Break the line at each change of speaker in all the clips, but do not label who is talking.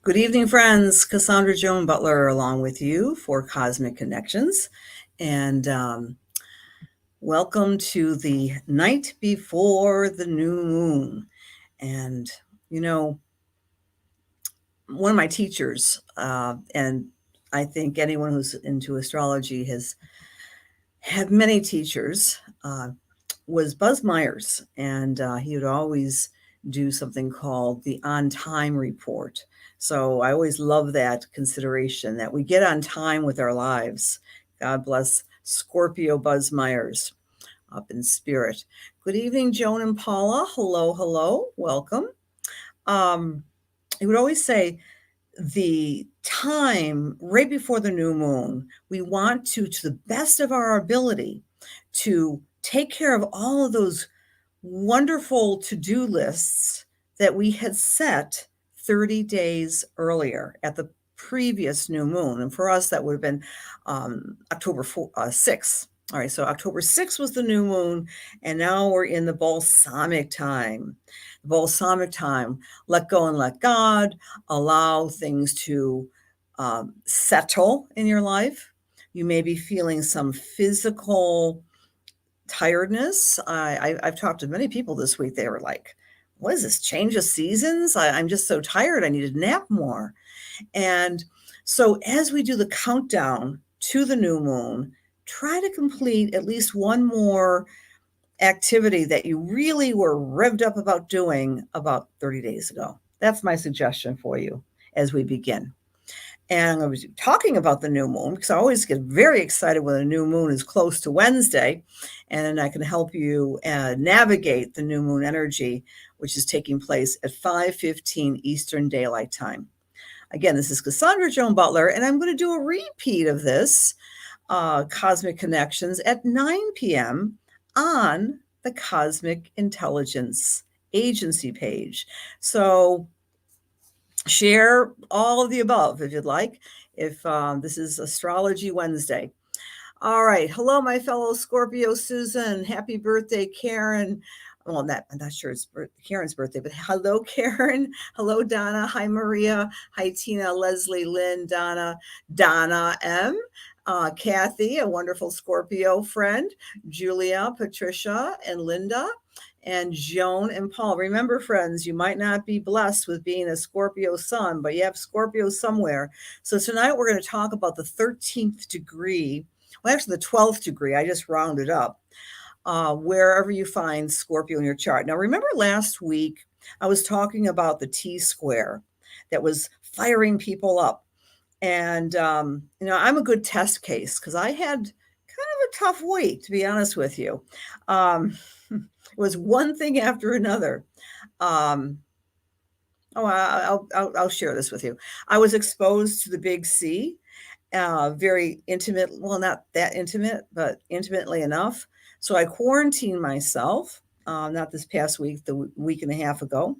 Good evening, friends. Cassandra Joan Butler along with you for Cosmic Connections. And welcome to the night before the new moon. And, you know, one of my teachers, and I think anyone who's into astrology has had many teachers, was Buzz Myers. And he would always do something called the on time report. So I always love that consideration that we get on time with our lives. God bless Scorpio Buzz Myers up in spirit. Good evening, Joan and Paula. Hello, hello. Welcome. He would always say, the time right before the new moon, we want to the best of our ability, to take care of all of those wonderful to-do lists that we had set 30 days earlier at the previous new moon. And for us, that would have been October 6th. All right, so October 6th was the new moon, and now we're in the balsamic time. The balsamic time, let go and let God, allow things to settle in your life. You may be feeling some physical tiredness. I've talked to many people this week. They were like, what is this, change of seasons? I'm just so tired. I need to nap more. And so as we do the countdown to the new moon, try to complete at least one more activity that you really were revved up about doing about 30 days ago. That's my suggestion for you as we begin. And I was talking about the new moon because I always get very excited when a new moon is close to Wednesday, and I can help you navigate the new moon energy, which is taking place at 5:15 Eastern Daylight Time. Again, this is Cassandra Joan Butler, and I'm going to do a repeat of this Cosmic Connections at 9 p.m. on the Cosmic Intelligence Agency page. So share all of the above if you'd like, if this is Astrology Wednesday. All right. Hello, my fellow Scorpio Susan. Happy birthday, Karen. Well, I'm not sure it's Karen's birthday, but hello, Karen. Hello, Donna. Hi, Maria. Hi, Tina, Leslie, Lynn, Donna, M. Kathy, a wonderful Scorpio friend, Julia, Patricia, and Linda, and Joan and Paul. Remember, friends, you might not be blessed with being a Scorpio sun, but you have Scorpio somewhere. So tonight we're going to talk about the 13th degree. Well, actually, the 12th degree. I just rounded up. Wherever you find Scorpio in your chart. Now, remember last week I was talking about the T square that was firing people up. And, I'm a good test case because I had kind of a tough week, to be honest with you. It was one thing after another. I'll share this with you. I was exposed to the big C, very intimate. Well, not that intimate, but intimately enough. So I quarantined myself, not this past week, the week and a half ago.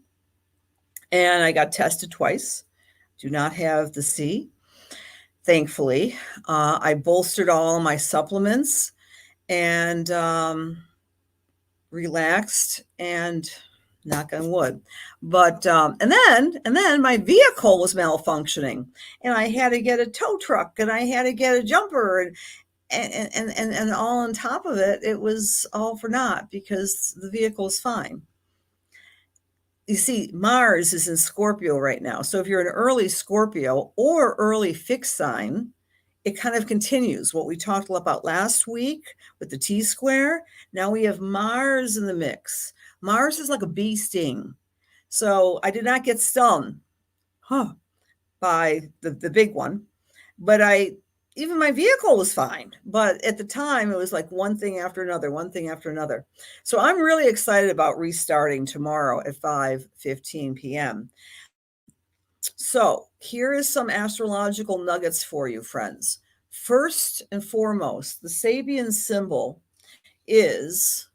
And I got tested twice. Do not have the C. Thankfully, I bolstered all my supplements and relaxed and knock on wood. But and then my vehicle was malfunctioning, and I had to get a tow truck, and I had to get a jumper, and all on top of it, it was all for naught because the vehicle's fine. You see, Mars is in Scorpio right now. So if you're an early Scorpio or early fixed sign, it kind of continues what we talked about last week with the T square. Now we have Mars in the mix. Mars is like a bee sting. So I did not get stung by the big one, but even my vehicle was fine. But at the time, it was like one thing after another, one thing after another. So I'm really excited about restarting tomorrow at 5:15 p.m. So here is some astrological nuggets for you, friends. First and foremost, the Sabian symbol is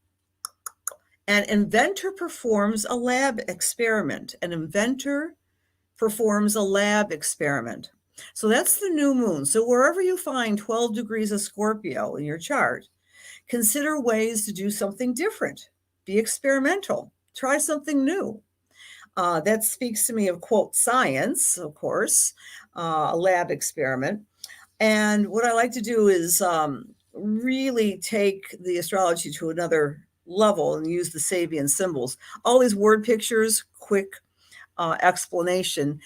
an inventor performs a lab experiment. An inventor performs a lab experiment. So that's the new moon. So wherever you find 12 degrees of Scorpio in your chart, consider ways to do something different. Be experimental. Try something new. That speaks to me of, quote, science, of course, a lab experiment. And what I like to do is really take the astrology to another level and use the Sabian symbols. All these word pictures, quick explanation.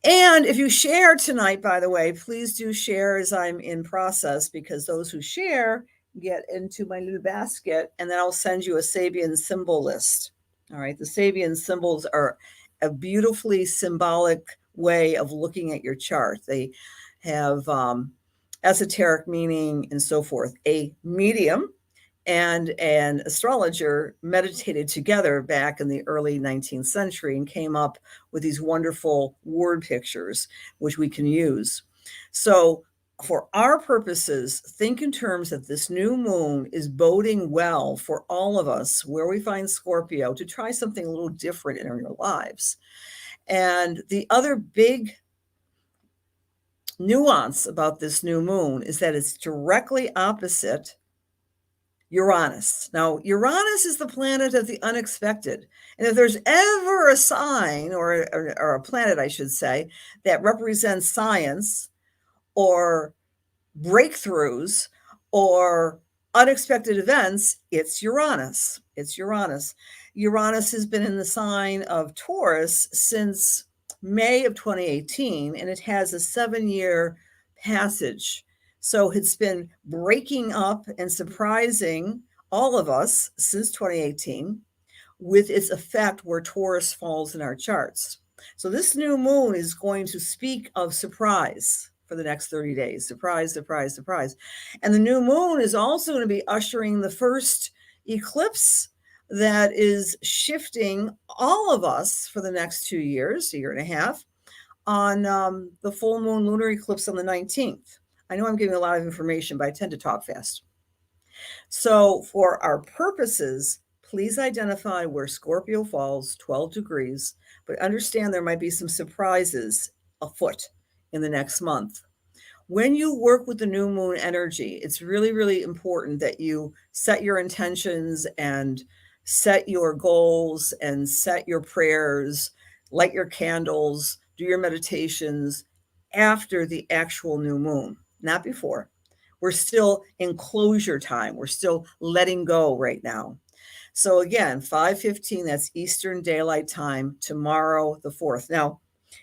And if you share tonight, by the way, please do share as I'm in process, because those who share get into my new basket, and then I'll send you a Sabian symbol list. All right. The Sabian symbols are a beautifully symbolic way of looking at your chart. They have esoteric meaning and so forth. A medium and an astrologer meditated together back in the early 19th century and came up with these wonderful word pictures, which we can use. So for our purposes, think in terms that this new moon is boding well for all of us, where we find Scorpio, to try something a little different in our lives. And the other big nuance about this new moon is that it's directly opposite Uranus. Now, Uranus is the planet of the unexpected. And if there's ever a sign, or a planet, I should say, that represents science or breakthroughs or unexpected events, it's Uranus. It's Uranus. Uranus has been in the sign of Taurus since May of 2018, and it has a 7-year passage. So it's been breaking up and surprising all of us since 2018 with its effect where Taurus falls in our charts. So this new moon is going to speak of surprise for the next 30 days. Surprise, surprise, surprise. And the new moon is also going to be ushering the first eclipse that is shifting all of us for the next 2 years, a year and a half, on the full moon lunar eclipse on the 19th. I know I'm giving a lot of information, but I tend to talk fast. So for our purposes, please identify where Scorpio falls, 12 degrees, but understand there might be some surprises afoot in the next month. When you work with the new moon energy, it's really, really important that you set your intentions and set your goals and set your prayers, light your candles, do your meditations after the actual new moon, not before. We're still in closure time. We're still letting go right now. So again, 5:15, that's Eastern Daylight Time, tomorrow, the 4th. Now,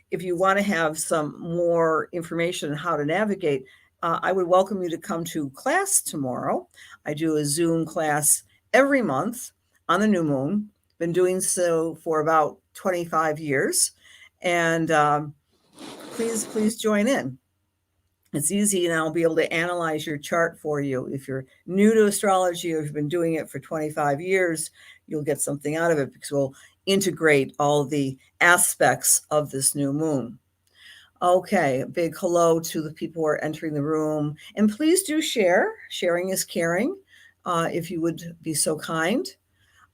if you want to have some more information on how to navigate, I would welcome you to come to class tomorrow. I do a Zoom class every month on the new moon. Been doing so for about 25 years. And please join in. It's easy, and I'll be able to analyze your chart for you. If you're new to astrology or if you've been doing it for 25 years, you'll get something out of it, because we'll integrate all the aspects of this new moon. Okay, a big hello to the people who are entering the room. And please do share. Sharing is caring, if you would be so kind.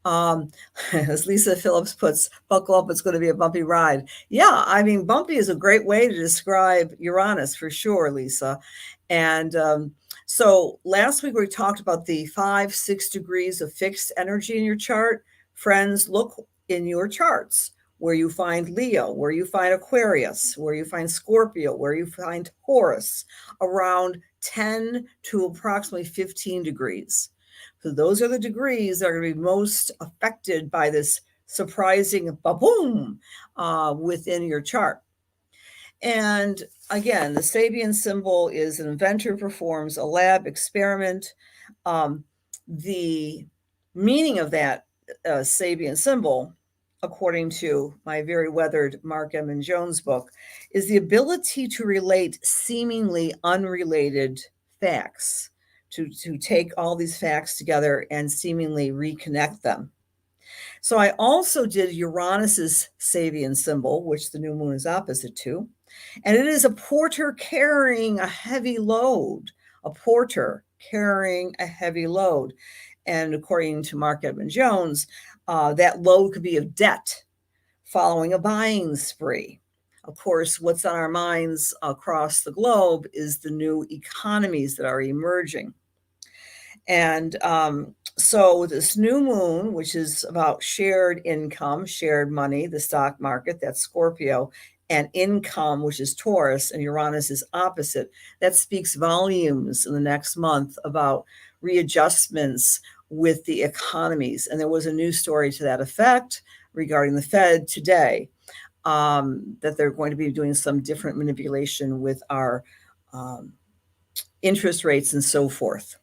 As Lisa Phillips puts, buckle up, it's going to be a bumpy ride. Yeah, I mean, bumpy is a great way to describe Uranus for sure, Lisa. And so last week we talked about the 5-6 degrees of fixed energy in your chart. Friends, look in your charts where you find Leo, where you find Aquarius, where you find Scorpio, where you find Taurus, around 10 to approximately 15 degrees. So those are the degrees that are going to be most affected by this surprising ba-boom within your chart. And again, the Sabian symbol is an inventor performs a lab experiment. The meaning of that Sabian symbol, according to my very weathered Mark Emmon Jones book, is the ability to relate seemingly unrelated facts, to take all these facts together and seemingly reconnect them. So I also did Uranus's Sabian symbol, which the new moon is opposite to, and it is a porter carrying a heavy load, a porter carrying a heavy load. And according to Mark Edmund Jones, that load could be of debt following a buying spree. Of course, what's on our minds across the globe is the new economies that are emerging. And so this new moon, which is about shared income, shared money, the stock market, that's Scorpio, and income, which is Taurus, and Uranus is opposite. That speaks volumes in the next month about readjustments with the economies. And there was a news story to that effect regarding the Fed today, that they're going to be doing some different manipulation with our interest rates and so forth.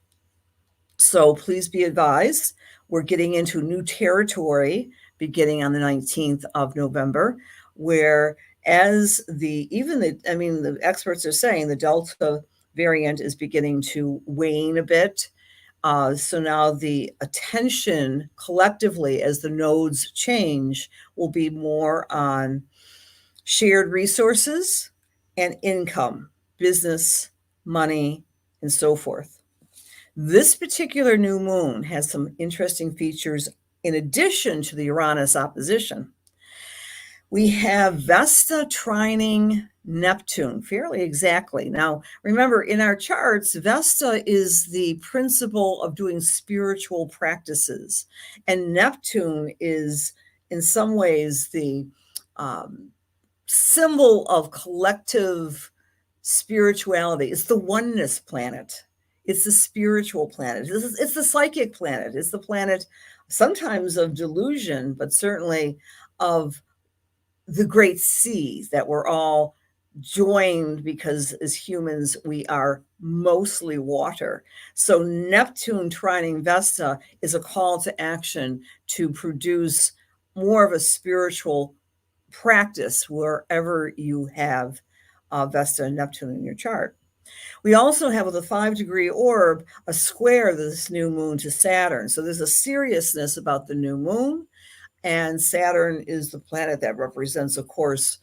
So please be advised, we're getting into new territory beginning on the 19th of November, where the experts are saying the Delta variant is beginning to wane a bit. So now the attention collectively as the nodes change will be more on shared resources and income, business, money, and so forth. This particular new moon has some interesting features in addition to the Uranus opposition. We have Vesta trining Neptune fairly exactly. Now, remember, in our charts, Vesta is the principle of doing spiritual practices, and Neptune is, in some ways, the symbol of collective spirituality. It's the oneness planet. It's the spiritual planet. It's the psychic planet. It's the planet sometimes of delusion, but certainly of the great sea that we're all joined, because as humans, we are mostly water. So Neptune trining Vesta is a call to action to produce more of a spiritual practice wherever you have Vesta and Neptune in your chart. We also have, with a 5-degree orb, a square this new moon to Saturn. So there's a seriousness about the new moon, and Saturn is the planet that represents, of course,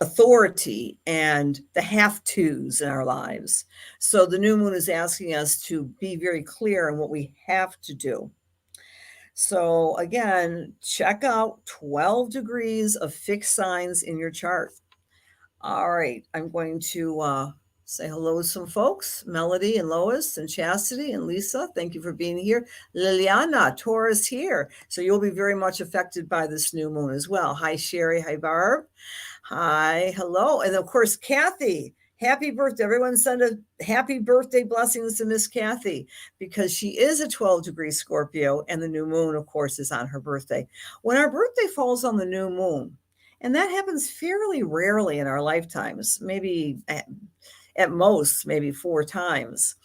authority and the have-tos in our lives. So the new moon is asking us to be very clear on what we have to do. So again, check out 12 degrees of fixed signs in your chart. All right, I'm going to say hello to some folks, Melody and Lois and Chastity and Lisa. Thank you for being here. Liliana, Taurus here. So you'll be very much affected by this new moon as well. Hi, Sherry. Hi, Barb. Hi, hello. And of course, Kathy. Happy birthday. Everyone send a happy birthday blessings to Miss Kathy, because she is a 12-degree Scorpio, and the new moon, of course, is on her birthday. When our birthday falls on the new moon, and that happens fairly rarely in our lifetimes, maybe at most, maybe 4 times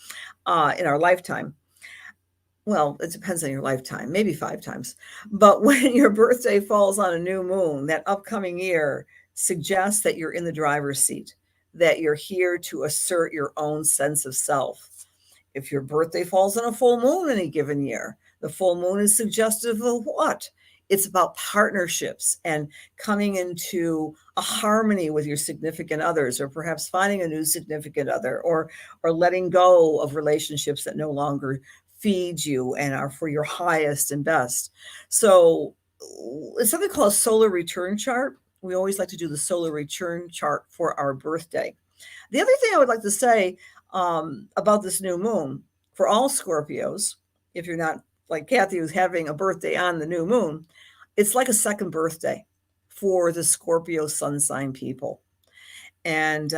in our lifetime. Well, it depends on your lifetime, maybe 5 times. But when your birthday falls on a new moon, that upcoming year suggests that you're in the driver's seat, that you're here to assert your own sense of self. If your birthday falls on a full moon in a given year, the full moon is suggestive of what? It's about partnerships and coming into a harmony with your significant others, or perhaps finding a new significant other, or letting go of relationships that no longer feed you and are for your highest and best. So it's something called a solar return chart. We always like to do the solar return chart for our birthday. The other thing I would like to say about this new moon, for all Scorpios, if you're not like Kathy, who's having a birthday on the new moon, it's like a second birthday for the Scorpio sun sign people. And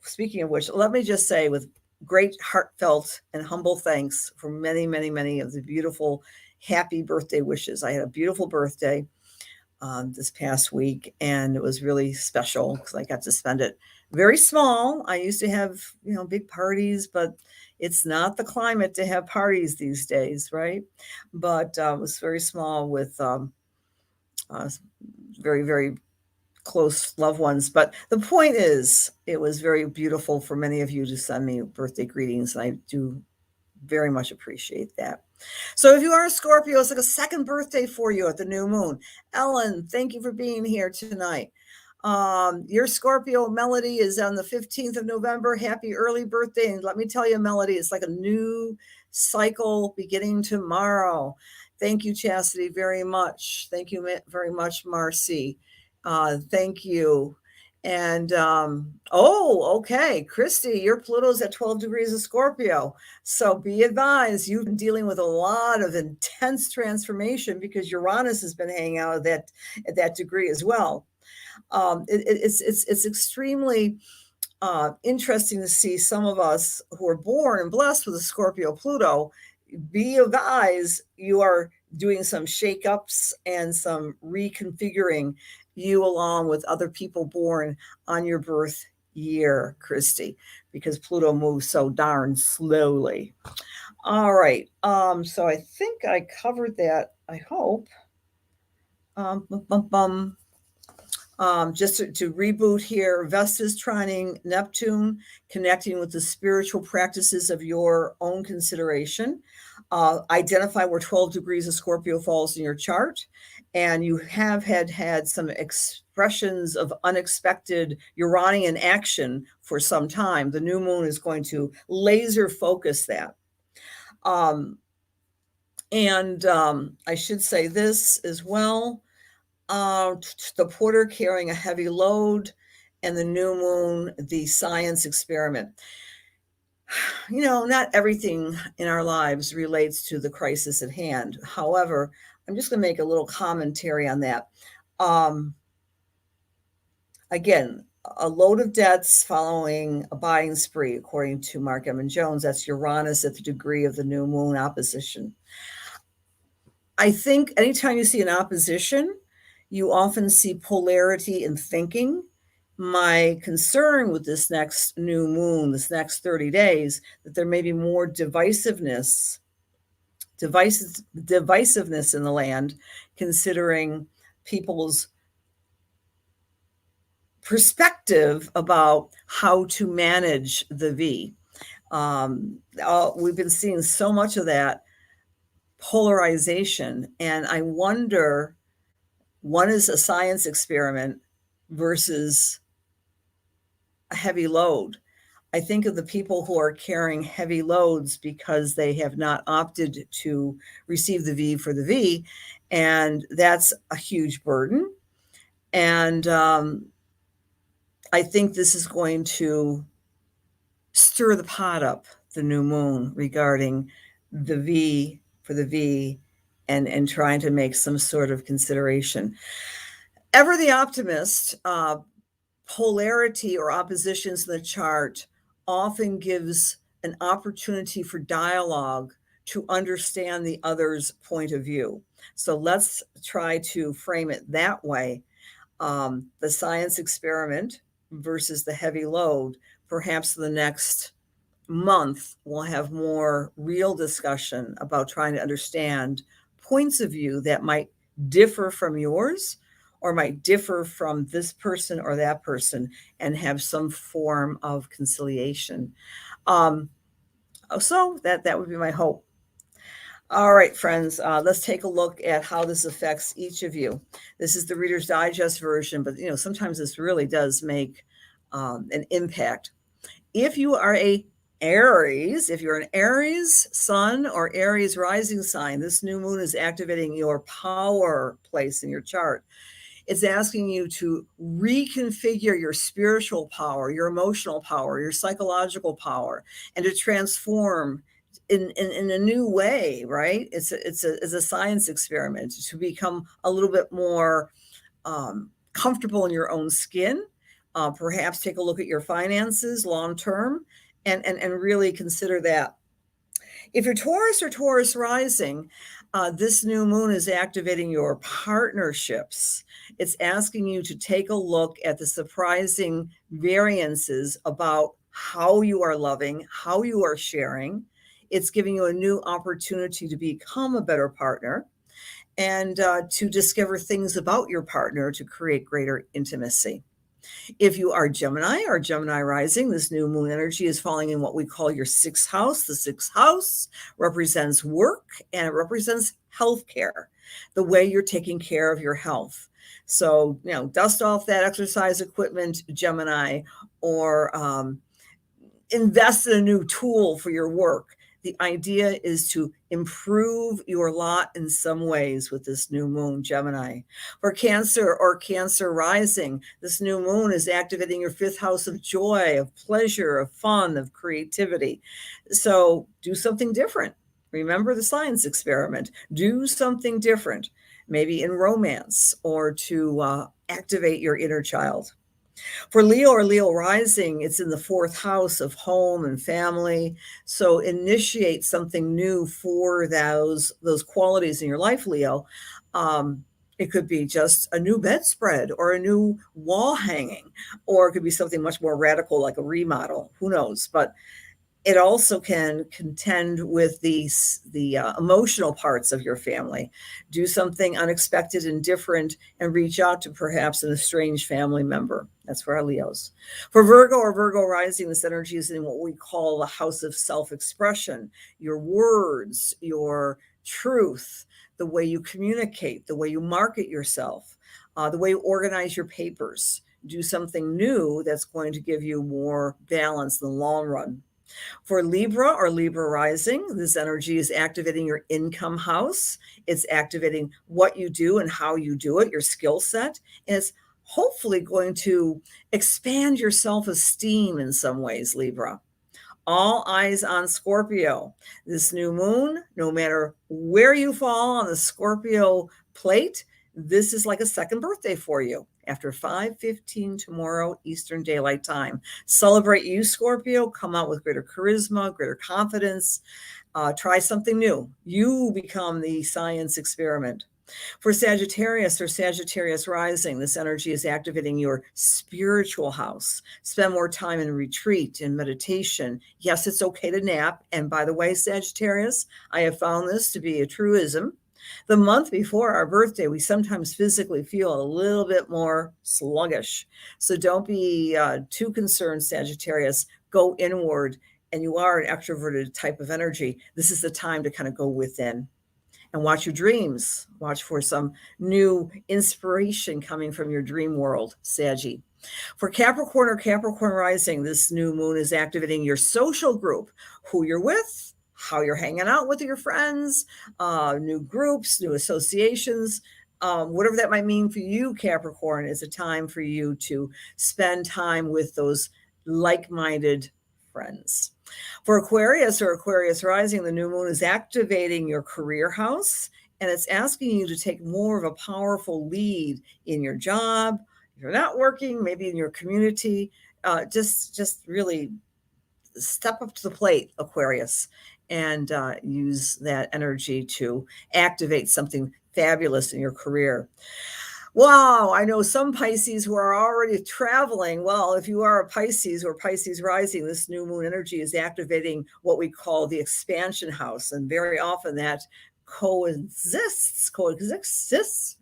speaking of which, let me just say, with great heartfelt and humble thanks for many, many, many of the beautiful happy birthday wishes. I had a beautiful birthday this past week, and it was really special because I got to spend it very small. I used to have, big parties, but it's not the climate to have parties these days, right? But it was very small with very, very close loved ones. But the point is, it was very beautiful for many of you to send me birthday greetings. And I do very much appreciate that. So if you are a Scorpio, it's like a second birthday for you at the new moon. Ellen, thank you for being here tonight. Your Scorpio Melody is on the 15th of November. Happy early birthday. And let me tell you, Melody, it's like a new cycle beginning tomorrow. Thank you, Chastity, very much. Thank you very much, Marcy. Thank you. And oh, okay, Christy, your Pluto's at 12 degrees of Scorpio. So be advised, you've been dealing with a lot of intense transformation because Uranus has been hanging out at that degree as well. It's extremely interesting to see some of us who are born and blessed with a Scorpio Pluto. Be advised, you are doing some shakeups and some reconfiguring, you along with other people born on your birth year, Christy, because Pluto moves so darn slowly. All right. So I think I covered that, I hope. Just to reboot here, Vesta's trining Neptune, connecting with the spiritual practices of your own consideration. Identify where 12 degrees of Scorpio falls in your chart. And you have had some expressions of unexpected Uranian action for some time. The new moon is going to laser focus that. I should say this as well. The porter carrying a heavy load, and the new moon, the science experiment. You know, not everything in our lives relates to the crisis at hand. However, I'm just going to make a little commentary on that. Again, a load of debts following a buying spree, according to Mark Emmon Jones. That's Uranus at the degree of the new moon opposition. I think anytime you see an opposition, you often see polarity in thinking. My concern with this next new moon, this next 30 days, that there may be more divisiveness in the land, considering people's perspective about how to manage the V. We've been seeing so much of that polarization, and I wonder, one is a science experiment versus a heavy load. I think of the people who are carrying heavy loads because they have not opted to receive the V for the V, and that's a huge burden. And I think this is going to stir the pot up, the new moon, regarding the V for the V, and trying to make some sort of consideration. Ever the optimist, polarity or oppositions in the chart often gives an opportunity for dialogue to understand the other's point of view. So let's try to frame it that way. The science experiment versus the heavy load. Perhaps the next month we'll have more real discussion about trying to understand points of view that might differ from yours, or might differ from this person or that person, and have some form of conciliation. So that would be my hope. All right, friends, let's take a look at how this affects each of you. This is the Reader's Digest version, but sometimes this really does make an impact. If you are a Aries, if you're an Aries sun or Aries rising sign, this new moon is activating your power place in your chart. It's asking you to reconfigure your spiritual power, your emotional power, your psychological power, and to transform in a new way, right? It's a science experiment to become a little bit more comfortable in your own skin. Perhaps take a look at your finances long term, and really consider that. If you're Taurus or Taurus rising, this new moon is activating your partnerships. It's asking you to take a look at the surprising variances about how you are loving, how you are sharing. It's giving you a new opportunity to become a better partner, and to discover things about your partner to create greater intimacy. If you are Gemini or Gemini rising, this new moon energy is falling in what we call your sixth house. The sixth house represents work, and it represents healthcare, the way you're taking care of your health. So, dust off that exercise equipment, Gemini, or invest in a new tool for your work. The idea is to improve your lot in some ways with this new moon, Gemini. For Cancer or Cancer rising, this new moon is activating your fifth house of joy, of pleasure, of fun, of creativity. So do something different. Remember the science experiment. Do something different, maybe in romance or to activate your inner child. For Leo or Leo rising, it's in the fourth house of home and family. So initiate something new for those qualities in your life, Leo. It could be just a new bedspread or a new wall hanging, or it could be something much more radical like a remodel. Who knows? But it also can contend with the emotional parts of your family. Do something unexpected and different and reach out to perhaps an estranged family member. That's for our Leos. For Virgo or Virgo rising, this energy is in what we call the house of self-expression. Your words, your truth, the way you communicate, the way you market yourself, the way you organize your papers. Do something new that's going to give you more balance in the long run. For Libra or Libra rising, this energy is activating your income house. It's activating what you do and how you do it, your skill set. And it's hopefully going to expand your self-esteem in some ways, Libra. All eyes on Scorpio. This new moon, no matter where you fall on the Scorpio plate, this is like a second birthday for you. After 5:15 tomorrow, Eastern Daylight Time. Celebrate you, Scorpio. Come out with greater charisma, greater confidence. Try something new. You become the science experiment. For Sagittarius or Sagittarius rising, this energy is activating your spiritual house. Spend more time in retreat and meditation. Yes, it's okay to nap. And by the way, Sagittarius, I have found this to be a truism. The month before our birthday, we sometimes physically feel a little bit more sluggish. So don't be too concerned, Sagittarius. Go inward, and you are an extroverted type of energy. This is the time to kind of go within and watch your dreams. Watch for some new inspiration coming from your dream world, Saggy. For Capricorn or Capricorn rising, this new moon is activating your social group, who you're with, how you're hanging out with your friends, new groups, new associations, whatever that might mean for you, Capricorn, is a time for you to spend time with those like-minded friends. For Aquarius or Aquarius rising, the new moon is activating your career house, and it's asking you to take more of a powerful lead in your job. If you're not working, maybe in your community, just really step up to the plate, Aquarius, and use that energy to activate something fabulous in your career. Wow, I know some Pisces who are already traveling. Well, if you are a Pisces or Pisces rising, this new moon energy is activating what we call the expansion house. And very often that coexists,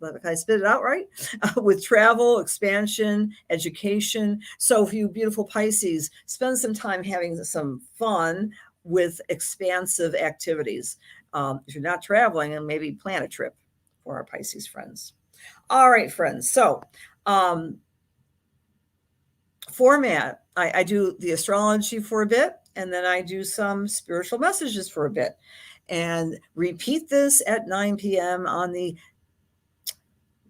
if I spit it out right, with travel, expansion, education. So for you beautiful Pisces, spend some time having some fun with expansive activities. If you're not traveling, and maybe plan a trip for our Pisces friends. All right, friends. So format, I do the astrology for a bit, and then I do some spiritual messages for a bit. And repeat this at 9 p.m. on the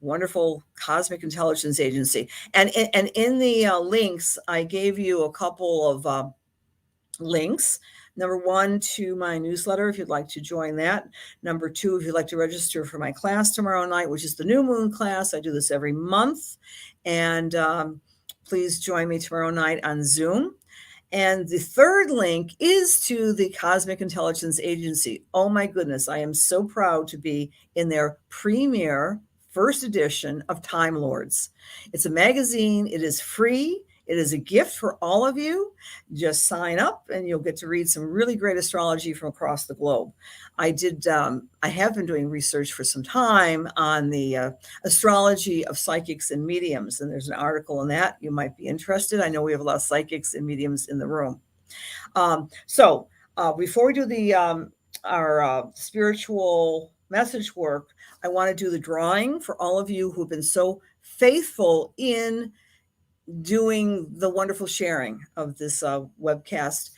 wonderful Cosmic Intelligence Agency. And in the links, I gave you a couple of links. Number one, to my newsletter, if you'd like to join that. Number two, if you'd like to register for my class tomorrow night, which is the new moon class. I do this every month. And please join me tomorrow night on Zoom. And the third link is to the Cosmic Intelligence Agency. Oh my goodness, I am so proud to be in their premier first edition of Time Lords. It's a magazine. It is free. It is a gift for all of you. Just sign up and you'll get to read some really great astrology from across the globe. I have been doing research for some time on the astrology of psychics and mediums. And there's an article in that you might be interested. I know we have a lot of psychics and mediums in the room. So before we do our spiritual message work, I want to do the drawing for all of you who've been so faithful in doing the wonderful sharing of this webcast.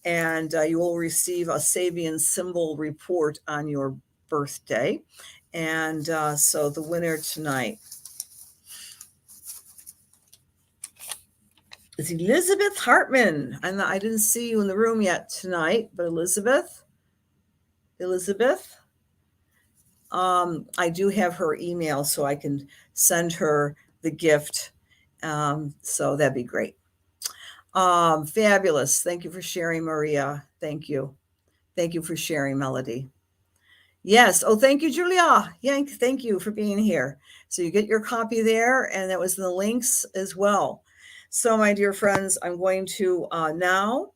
and you will receive a Sabian Symbol report on your birthday. And so the winner tonight is Elizabeth Hartman. And I didn't see you in the room yet tonight, but Elizabeth, I do have her email, so I can send her the gift. So that'd be great. Fabulous. Thank you for sharing, Maria. Thank you. Thank you for sharing, Melody. Yes. Oh, thank you, Julia. Yank, thank you for being here. So you get your copy there, and that was in the links as well. So, my dear friends, I'm going to now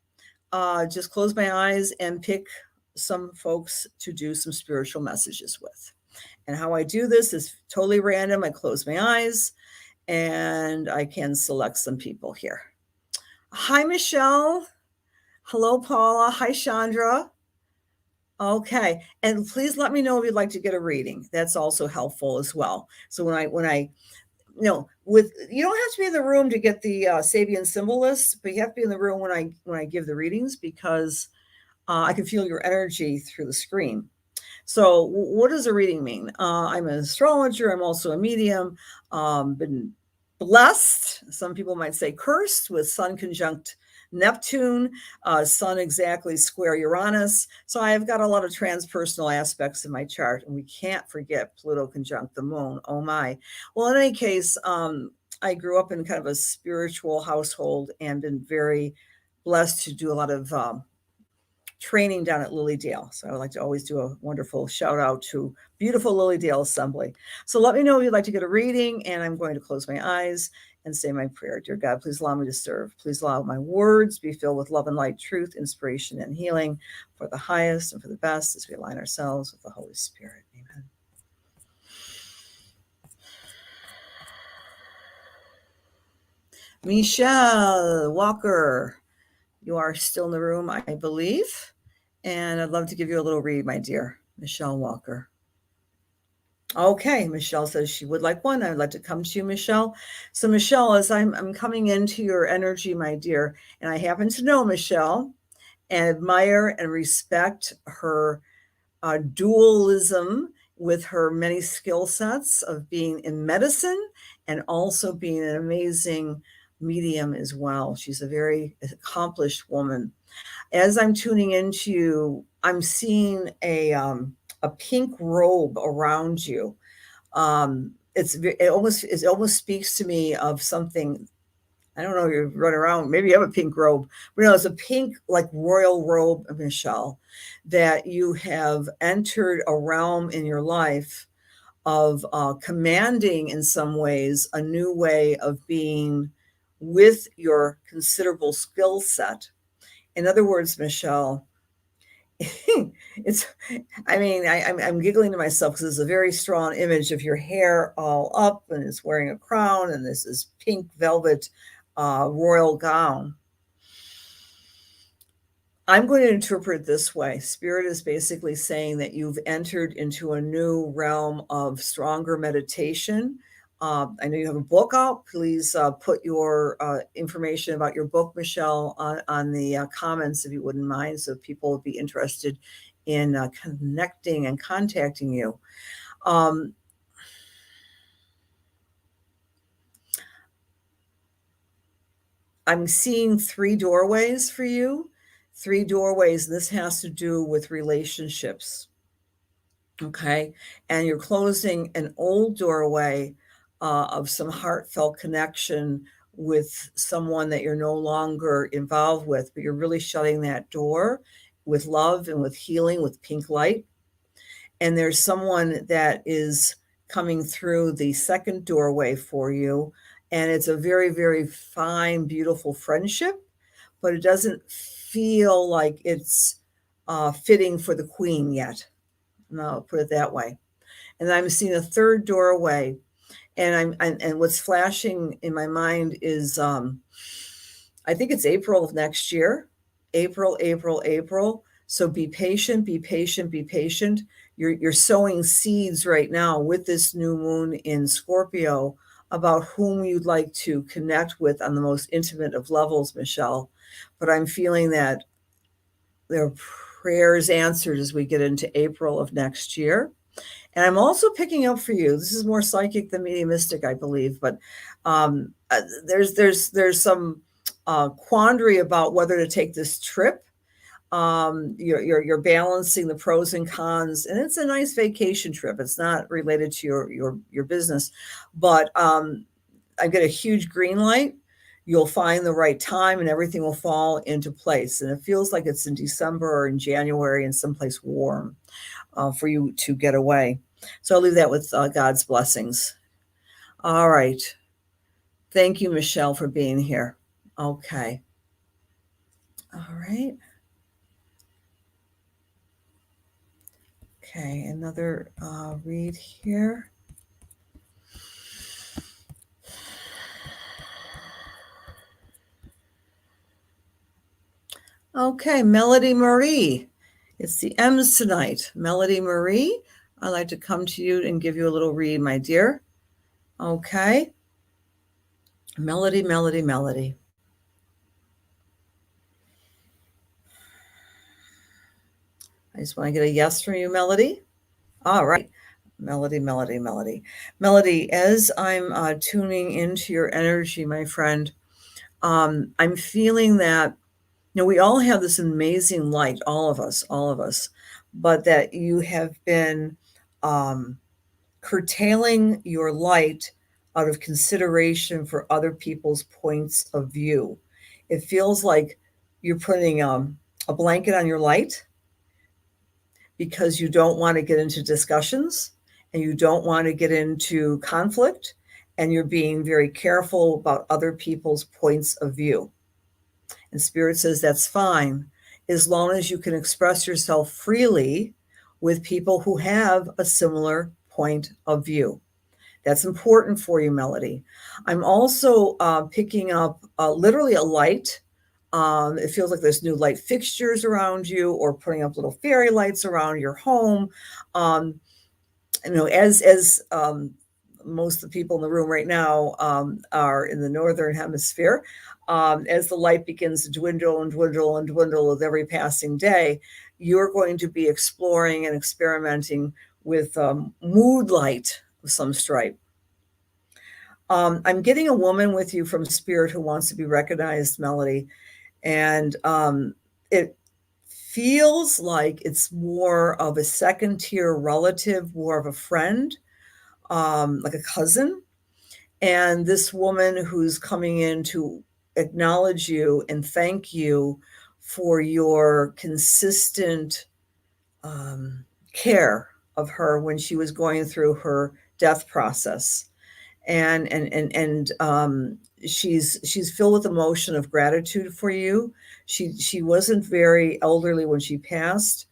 just close my eyes and pick some folks to do some spiritual messages with. And how I do this is totally random. I close my eyes and I can select some people here. Hi, Michelle. Hello, Paula. Hi, Chandra. Okay. And please let me know if you'd like to get a reading. That's also helpful as well. So when I you don't have to be in the room to get the Sabian symbol list, but you have to be in the room when I give the readings, because I can feel your energy through the screen. So what does a reading mean? I'm an astrologer. I'm also a medium. Been blessed. Some people might say cursed with Sun conjunct Neptune, Sun exactly square Uranus. So I've got a lot of transpersonal aspects in my chart, and we can't forget Pluto conjunct the moon. Oh my. Well, in any case, I grew up in kind of a spiritual household and been very blessed to do a lot of training down at Lilydale. So I would like to always do a wonderful shout out to beautiful Lilydale Assembly. So let me know if you'd like to get a reading, and I'm going to close my eyes and say my prayer. Dear God, please allow me to serve. Please allow my words be filled with love and light, truth, inspiration, and healing for the highest and for the best as we align ourselves with the Holy Spirit. Amen. Michelle Walker, you are still in the room, I believe. And I'd love to give you a little read, my dear. Michelle Walker. Okay, Michelle says she would like one. I'd like to come to you, Michelle. So, Michelle, as I'm coming into your energy, my dear, and I happen to know Michelle and admire and respect her dualism with her many skill sets of being in medicine and also being an amazing medium as well. She's a very accomplished woman. As I'm tuning into you, I'm seeing a pink robe around you. It almost speaks to me of something. I don't know. You run around. Maybe you have a pink robe. But no, it's a pink, like royal robe, Michelle, that you have entered a realm in your life of commanding, in some ways, a new way of being with your considerable skill set. In other words, Michelle, I'm giggling to myself because it's a very strong image of your hair all up and it's wearing a crown and this is pink velvet royal gown. I'm going to interpret it this way. Spirit is basically saying that you've entered into a new realm of stronger meditation. I know you have a book out. Please put your information about your book, Michelle, on the comments, if you wouldn't mind, so people would be interested in connecting and contacting you. I'm seeing 3 doorways for you. 3 doorways. This has to do with relationships. Okay. And you're closing an old doorway of some heartfelt connection with someone that you're no longer involved with, but you're really shutting that door with love and with healing, with pink light. And there's someone that is coming through the second doorway for you. And it's a very, very fine, beautiful friendship, but it doesn't feel like it's fitting for the queen yet. No, I'll put it that way. And I'm seeing a third doorway, and and what's flashing in my mind is I think it's April of next year. April. So be patient, be patient, be patient. You're sowing seeds right now with this new moon in Scorpio about whom you'd like to connect with on the most intimate of levels, Michelle. But I'm feeling that their prayers answered as we get into April of next year. And I'm also picking up for you, this is more psychic than mediumistic, I believe, but there's some quandary about whether to take this trip. You're balancing the pros and cons, and it's a nice vacation trip. It's not related to your business, but I get a huge green light. You'll find the right time and everything will fall into place. And it feels like it's in December or in January in someplace warm for you to get away. So I'll leave that with God's blessings. All right. Thank you, Michelle, for being here. Okay. All right. Okay, another read here. Okay, Melody Marie. It's the M's tonight. Melody Marie, I'd like to come to you and give you a little read, my dear. Okay. Melody, Melody, Melody. I just want to get a yes from you, Melody. All right. Melody, Melody, Melody. Melody, as I'm tuning into your energy, my friend, I'm feeling that, you know, we all have this amazing light, all of us, but that you have been curtailing your light out of consideration for other people's points of view. It feels like you're putting a blanket on your light because you don't want to get into discussions and you don't want to get into conflict, and you're being very careful about other people's points of view. And Spirit says that's fine, as long as you can express yourself freely with people who have a similar point of view. That's important for you, Melody. I'm also picking up literally a light. It feels like there's new light fixtures around you, or putting up little fairy lights around your home. You know, as most of the people in the room right now are in the northern hemisphere, as the light begins to dwindle and dwindle and dwindle with every passing day, you're going to be exploring and experimenting with mood light of some stripe. I'm getting a woman with you from Spirit who wants to be recognized, Melody, and it feels like it's more of a second tier relative, more of a friend, like a cousin. And this woman who's coming in to acknowledge you and thank you for your consistent care of her when she was going through her death process. And she's filled with emotion of gratitude for you. She wasn't very elderly when she passed.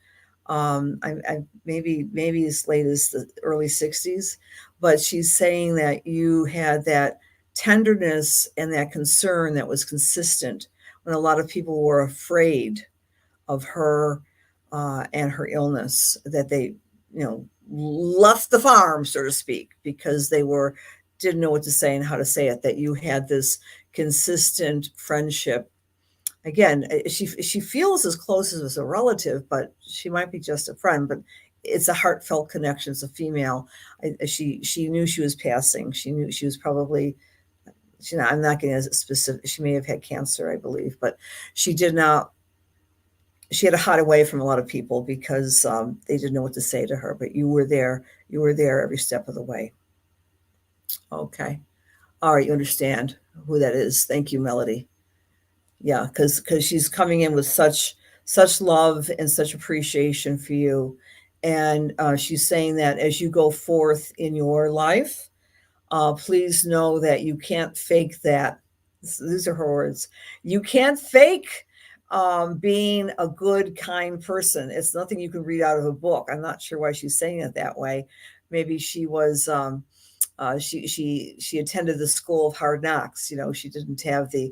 I maybe as late as the early 60s, but she's saying that you had that tenderness and that concern that was consistent when a lot of people were afraid of her and her illness, that they, you know, left the farm, so to speak, because they didn't know what to say and how to say it, that you had this consistent friendship. Again, she feels as close as a relative, but she might be just a friend, but it's a heartfelt connection. It's a female. She knew she was passing. She knew she was probably, I'm not getting as specific. She may have had cancer, I believe, but she did not. She had to hide away from a lot of people because they didn't know what to say to her, but you were there. You were there every step of the way. Okay. All right. You understand who that is. Thank you, Melody. Yeah. Cause she's coming in with such love and such appreciation for you. And she's saying that as you go forth in your life, please know that you can't fake that. These are her words. You can't fake being a good, kind person. It's nothing you can read out of a book. I'm not sure why she's saying it that way. Maybe she was, she attended the school of hard knocks. You know, she didn't have the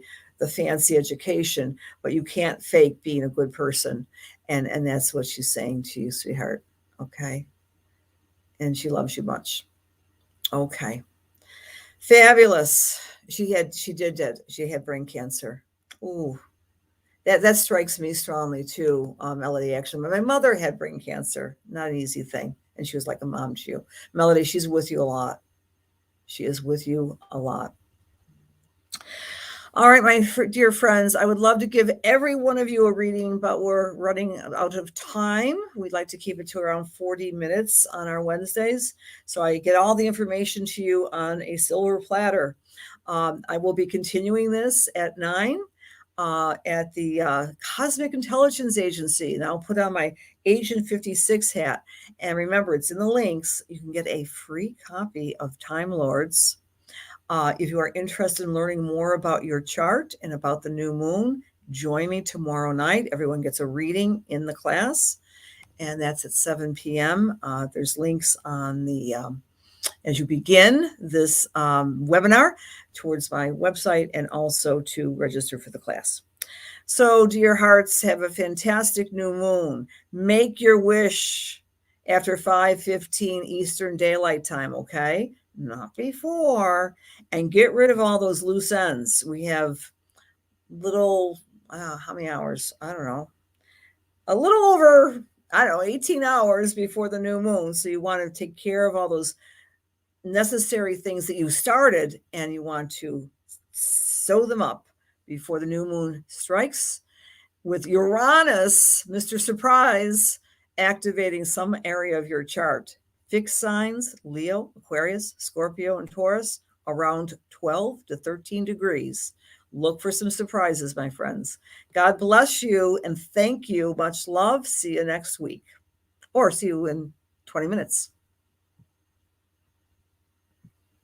fancy education, but you can't fake being a good person. And that's what she's saying to you, sweetheart. Okay. And she loves you much. Okay. Fabulous. She had brain cancer. Ooh. That strikes me strongly too, Melody. Actually, my mother had brain cancer, not an easy thing, and she was like a mom to you. Melody, she's with you a lot. She is with you a lot. All right, my dear friends, I would love to give every one of you a reading, but we're running out of time. We'd like to keep it to around 40 minutes on our Wednesdays. So I get all the information to you on a silver platter. I will be continuing this at 9 at the Cosmic Intelligence Agency. And I'll put on my Agent 56 hat. And remember, it's in the links. You can get a free copy of Time Lords. If you are interested in learning more about your chart and about the new moon, join me tomorrow night. Everyone gets a reading in the class, and that's at 7 p.m. There's links on the as you begin this webinar towards my website and also to register for the class. So, dear hearts, have a fantastic new moon. Make your wish after 5:15 Eastern Daylight Time, okay? Not before. And get rid of all those loose ends. We have little, how many hours? I don't know. A little over, 18 hours before the new moon. So you want to take care of all those necessary things that you started, and you want to sew them up before the new moon strikes, with Uranus, Mr. Surprise, activating some area of your chart. Fixed signs, Leo, Aquarius, Scorpio, and Taurus, around 12 to 13 degrees. Look for some surprises, my friends. God bless you and thank you. Much love. See you next week, or see you in 20 minutes.